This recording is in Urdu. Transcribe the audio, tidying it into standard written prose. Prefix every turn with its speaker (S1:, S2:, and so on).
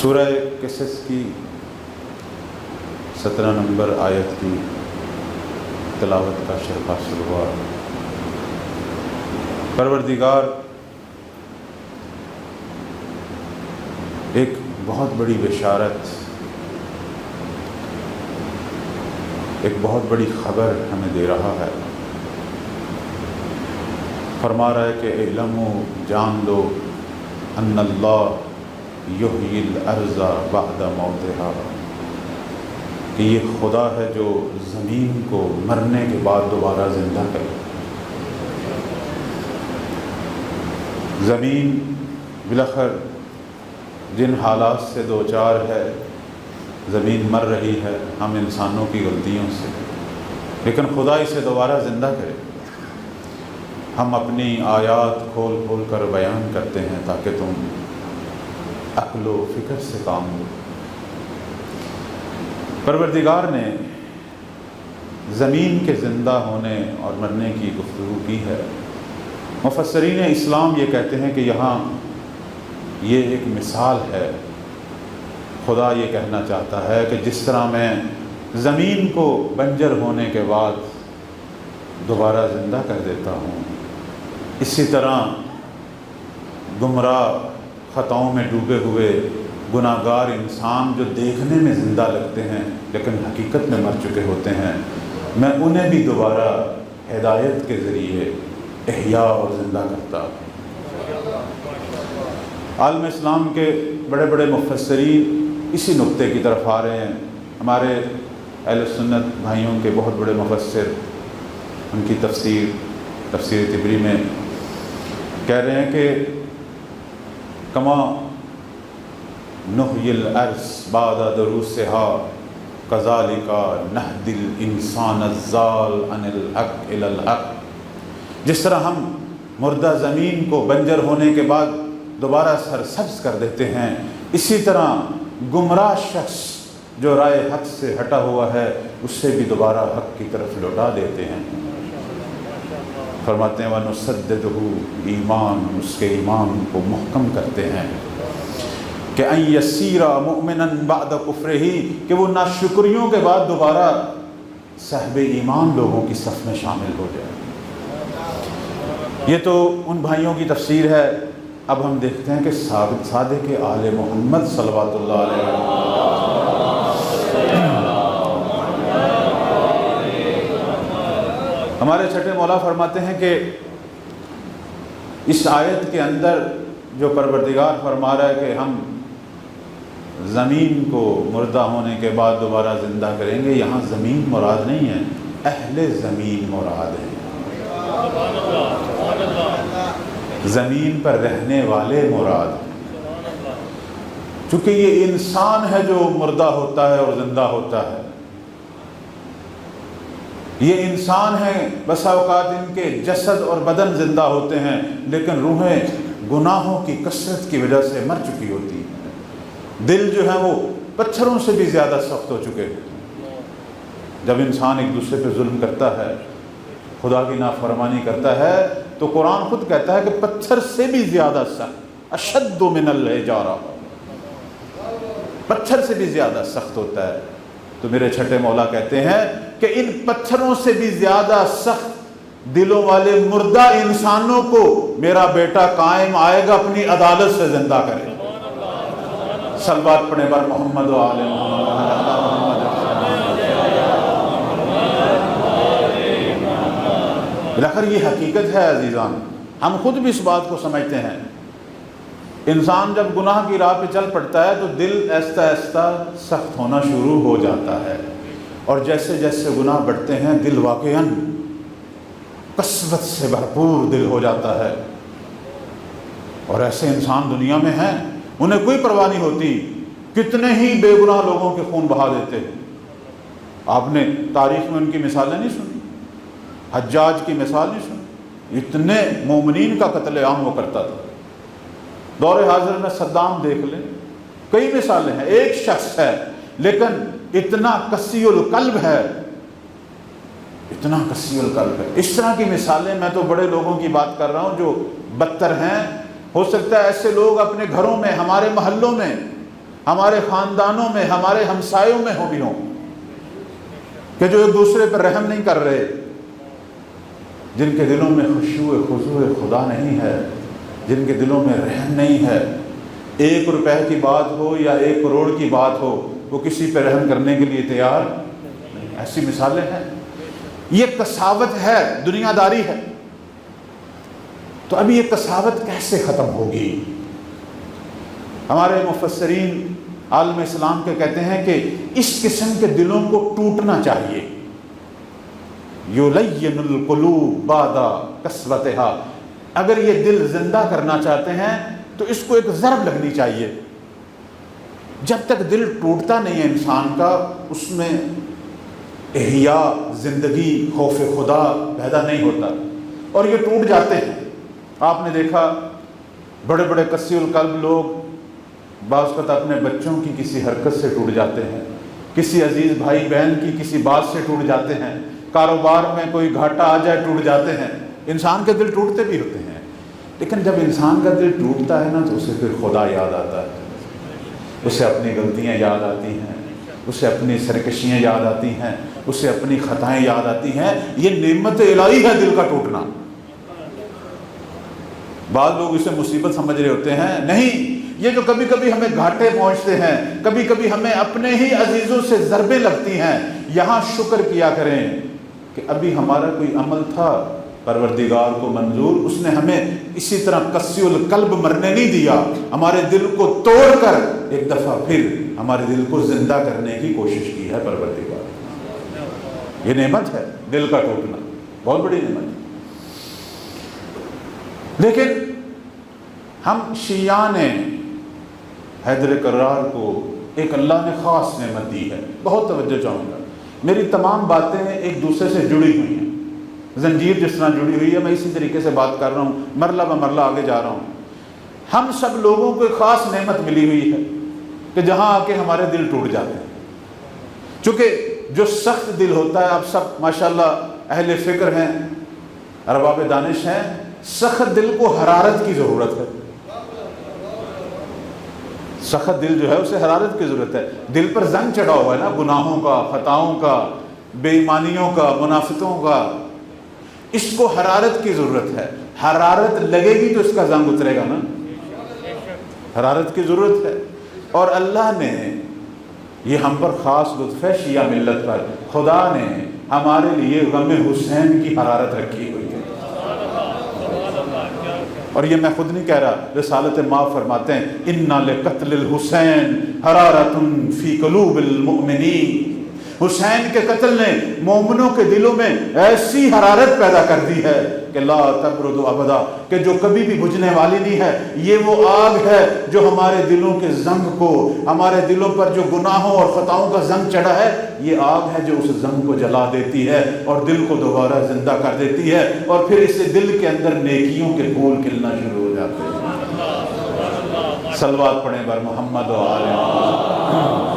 S1: سورہ قصص کی 17 نمبر آیت کی تلاوت کا شرف حاصل ہوا۔ پروردگار ایک بہت بڑی بشارت، ایک بہت بڑی خبر ہمیں دے رہا ہے۔ فرما رہا ہے کہ اعلموا، جان لو، ان اللہ یحیی الارض بعد موتها، کہ یہ خدا ہے جو زمین کو مرنے کے بعد دوبارہ زندہ کرے۔ زمین بالاخر جن حالات سے دوچار ہے، زمین مر رہی ہے ہم انسانوں کی غلطیوں سے، لیکن خدا اسے دوبارہ زندہ کرے۔ ہم اپنی آیات کھول کھول کر بیان کرتے ہیں تاکہ تم عقل و فکر سے کام لو۔ پروردگار نے زمین کے زندہ ہونے اور مرنے کی گفتگو کی ہے۔ مفسرین اسلام یہ کہتے ہیں کہ یہاں یہ ایک مثال ہے۔ خدا یہ کہنا چاہتا ہے کہ جس طرح میں زمین کو بنجر ہونے کے بعد دوبارہ زندہ کر دیتا ہوں، اسی طرح گمراہ خطاؤں میں ڈوبے ہوئے گناہ گار انسان جو دیکھنے میں زندہ لگتے ہیں لیکن حقیقت میں مر چکے ہوتے ہیں، میں انہیں بھی دوبارہ ہدایت کے ذریعے احیاء اور زندہ کرتا ہوں۔ عالم اسلام کے بڑے بڑے مفسرین اسی نقطے کی طرف آ رہے ہیں۔ ہمارے اہل سنت بھائیوں کے بہت بڑے مفسر ان کی تفسیر طبری میں کہہ رہے ہیں کہ کما نحیی الارض بعد دروسها کذالک نہدی الانسان الضال عن الحق الی الحق، جس طرح ہم مردہ زمین کو بنجر ہونے کے بعد دوبارہ سرسبز کر دیتے ہیں، اسی طرح گمراہ شخص جو رائے حق سے ہٹا ہوا ہے اس سے بھی دوبارہ حق کی طرف لوٹا دیتے ہیں۔ فرماتے ہیں وَنُسَدِّدُهُ، ایمان، اس کے ایمان کو محکم کرتے ہیں کہ ان یسیر مؤمنا بعد کفرہ، کہ وہ ناشکریوں کے بعد دوبارہ صاحب ایمان لوگوں کی صف میں شامل ہو جائے۔ یہ تو ان بھائیوں کی تفسیر ہے۔ اب ہم دیکھتے ہیں کہ صادق آل محمد صلوات اللہ علیہ ہمارے چھٹے مولا فرماتے ہیں کہ اس آیت کے اندر جو پروردگار فرما رہا ہے کہ ہم زمین کو مردہ ہونے کے بعد دوبارہ زندہ کریں گے، یہاں زمین مراد نہیں ہے، اہل زمین مراد ہے، زمین پر رہنے والے مراد ہیں، چونکہ یہ انسان ہے جو مردہ ہوتا ہے اور زندہ ہوتا ہے۔ یہ انسان ہیں، بسا اوقات ان کے جسد اور بدن زندہ ہوتے ہیں لیکن روحیں گناہوں کی کثرت کی وجہ سے مر چکی ہوتی ہیں۔ دل جو ہے وہ پتھروں سے بھی زیادہ سخت ہو چکے ہیں۔ جب انسان ایک دوسرے پہ ظلم کرتا ہے، خدا کی نافرمانی کرتا ہے، تو قرآن خود کہتا ہے کہ پتھر سے بھی زیادہ سخت، اشد من الحجارہ، پتھر سے بھی زیادہ سخت ہوتا ہے۔ تو میرے چھٹے مولا کہتے ہیں کہ ان پتھروں سے بھی زیادہ سخت دلوں والے مردہ انسانوں کو میرا بیٹا قائم آئے گا اپنی عدالت سے زندہ کرے۔ صلوات پڑھیں بر محمد و آل محمد۔ بلاخر یہ حقیقت ہے عزیزان، ہم خود بھی اس بات کو سمجھتے ہیں۔ انسان جب گناہ کی راہ پہ چل پڑتا ہے تو دل آہستہ آہستہ سخت ہونا شروع ہو جاتا ہے، اور جیسے جیسے گناہ بڑھتے ہیں دل واقعاً قسوت سے بھرپور دل ہو جاتا ہے۔ اور ایسے انسان دنیا میں ہیں، انہیں کوئی پرواہ نہیں ہوتی، کتنے ہی بے گناہ لوگوں کے خون بہا دیتے۔ آپ نے تاریخ میں ان کی مثالیں نہیں سنی، حجاج کی مثال نہیں سنی، اتنے مومنین کا قتل عام وہ کرتا تھا۔ دور حاضر میں صدام دیکھ لیں، کئی مثالیں ہیں، ایک شخص ہے لیکن اتنا قسی القلب ہے، اتنا قسی القلب ہے۔ اس طرح کی مثالیں، میں تو بڑے لوگوں کی بات کر رہا ہوں جو بدتر ہیں۔ ہو سکتا ہے ایسے لوگ اپنے گھروں میں، ہمارے محلوں میں ہمارے خاندانوں میں، ہمارے ہمسایوں میں ہو بھی ہوں، کہ جو ایک دوسرے پر رحم نہیں کر رہے، جن کے دلوں میں خشوع خضوع خدا نہیں ہے، جن کے دلوں میں رحم نہیں ہے، 1 روپے کی بات ہو یا 1 کروڑ کی بات ہو، وہ کسی پہ رحم کرنے کے لیے تیار نہیں۔ ایسی مثالیں ہیں۔ یہ قساوت ہے، دنیا داری ہے۔ تو ابھی یہ قساوت کیسے ختم ہوگی؟ ہمارے مفسرین عالم اسلام کے کہتے ہیں کہ اس قسم کے دلوں کو ٹوٹنا چاہیے۔ یُلَيِّنُ الْقُلُوبَ بَعْدَ قَسْوَتِهَا، اگر یہ دل زندہ کرنا چاہتے ہیں تو اس کو ایک ضرب لگنی چاہیے۔ جب تک دل ٹوٹتا نہیں ہے انسان کا، اس میں احیاء، زندگی، خوف خدا پیدا نہیں ہوتا، اور یہ ٹوٹ جاتے ہیں۔ آپ نے دیکھا بڑے بڑے قسی القلب لوگ بعض وقت اپنے بچوں کی کسی حرکت سے ٹوٹ جاتے ہیں، کسی عزیز بھائی بہن کی کسی بات سے ٹوٹ جاتے ہیں، کاروبار میں کوئی گھاٹا آ جائے ٹوٹ جاتے ہیں۔ انسان کے دل ٹوٹتے بھی ہوتے ہیں، لیکن جب انسان کا دل ٹوٹتا ہے نا تو اسے پھر خدا یاد آتا ہے، اسے اپنی غلطیاں یاد آتی ہیں، اسے اپنی سرکشیاں یاد آتی ہیں، اسے اپنی خطائیں یاد آتی ہیں۔ یہ نعمت الہی ہے دل کا ٹوٹنا۔ بعض لوگ اسے مصیبت سمجھ رہے ہوتے ہیں، نہیں، یہ جو کبھی کبھی ہمیں گھاٹے پہنچتے ہیں، کبھی کبھی ہمیں اپنے ہی عزیزوں سے ضربیں لگتی ہیں، یہاں شکر کیا کریں کہ ابھی ہمارا کوئی عمل تھا پروردگار کو منظور، اس نے ہمیں اسی طرح قسی القلب مرنے نہیں دیا، ہمارے دل کو توڑ کر ایک دفعہ پھر ہمارے دل کو زندہ کرنے کی کوشش کی ہے پروردگار۔ یہ نعمت ہے دل کا ٹوٹنا، بہت بڑی نعمت ہے۔ لیکن ہم شیعان حیدر کرار کو ایک اللہ نے خاص نعمت دی ہے۔ بہت توجہ چاہوں گا، میری تمام باتیں ایک دوسرے سے جڑی ہوئی ہیں، زنجیر جس طرح جڑی ہوئی ہے، میں اسی طریقے سے بات کر رہا ہوں، مرلہ بمرلہ آگے جا رہا ہوں۔ ہم سب لوگوں کو ایک خاص نعمت ملی ہوئی ہے کہ جہاں آ کے ہمارے دل ٹوٹ جاتے ہیں۔ چونکہ جو سخت دل ہوتا ہے، آپ سب ماشاءاللہ اہل فکر ہیں، ارباب دانش ہیں، سخت دل کو حرارت کی ضرورت ہے۔ سخت دل جو ہے اسے حرارت کی ضرورت ہے۔ دل پر زنگ چڑھا ہوا ہے نا، گناہوں کا، خطاؤں کا، بے ایمانیوں کا، منافقتوں کا، اس کو حرارت کی ضرورت ہے۔ حرارت لگے گی تو اس کا زنگ اترے گا نا، حرارت کی ضرورت ہے۔ اور اللہ نے یہ ہم پر خاص لطف ہے، شیعہ ملت پر، خدا نے ہمارے لیے غم حسین کی حرارت رکھی ہوئی ہے۔ اور یہ میں خود نہیں کہہ رہا، رسالت مآب فرماتے ہیں اِنَّا لِقَتْلِ الْحُسَيْنِ حَرَارَةٌ فِي قُلُوبِ الْمُؤْمِنِينَ، حسین کے قتل نے مومنوں کے دلوں میں ایسی حرارت پیدا کر دی ہے کہ لا تبرد ابدا، کہ جو کبھی بھی بجھنے والی نہیں ہے۔ یہ وہ آگ ہے جو ہمارے دلوں کے زنگ کو، ہمارے دلوں پر جو گناہوں اور خطاؤں کا زنگ چڑھا ہے، یہ آگ ہے جو اس زنگ کو جلا دیتی ہے اور دل کو دوبارہ زندہ کر دیتی ہے، اور پھر اس دل کے اندر نیکیوں کے پھول کھلنا شروع ہو جاتے ہیں۔ صلوات پڑھیں بر محمد و آل محمد۔